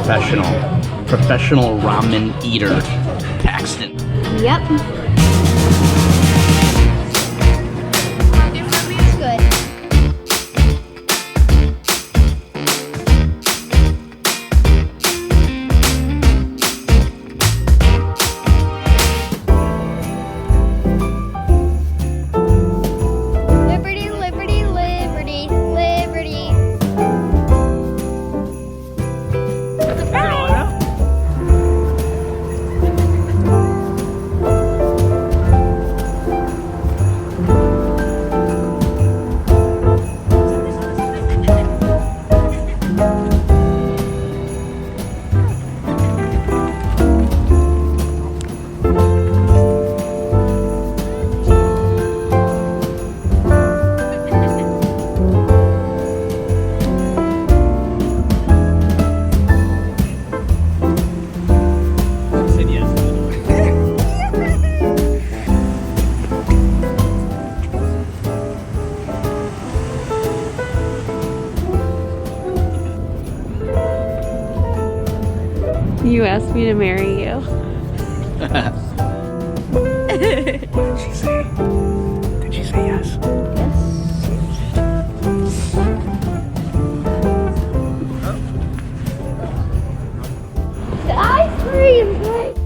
professional ramen eater, Paxton. Yep. It's good. Liberty, liberty, liberty, liberty. Said yes. You asked me to marry you. What did she say? Did she say yes? The ice cream place.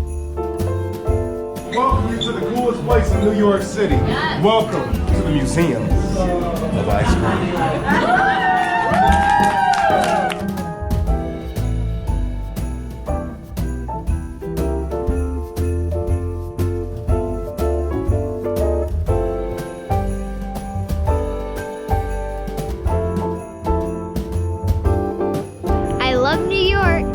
Welcome you to the coolest place in New York City. Welcome to the Museum of Ice Cream. I love New York.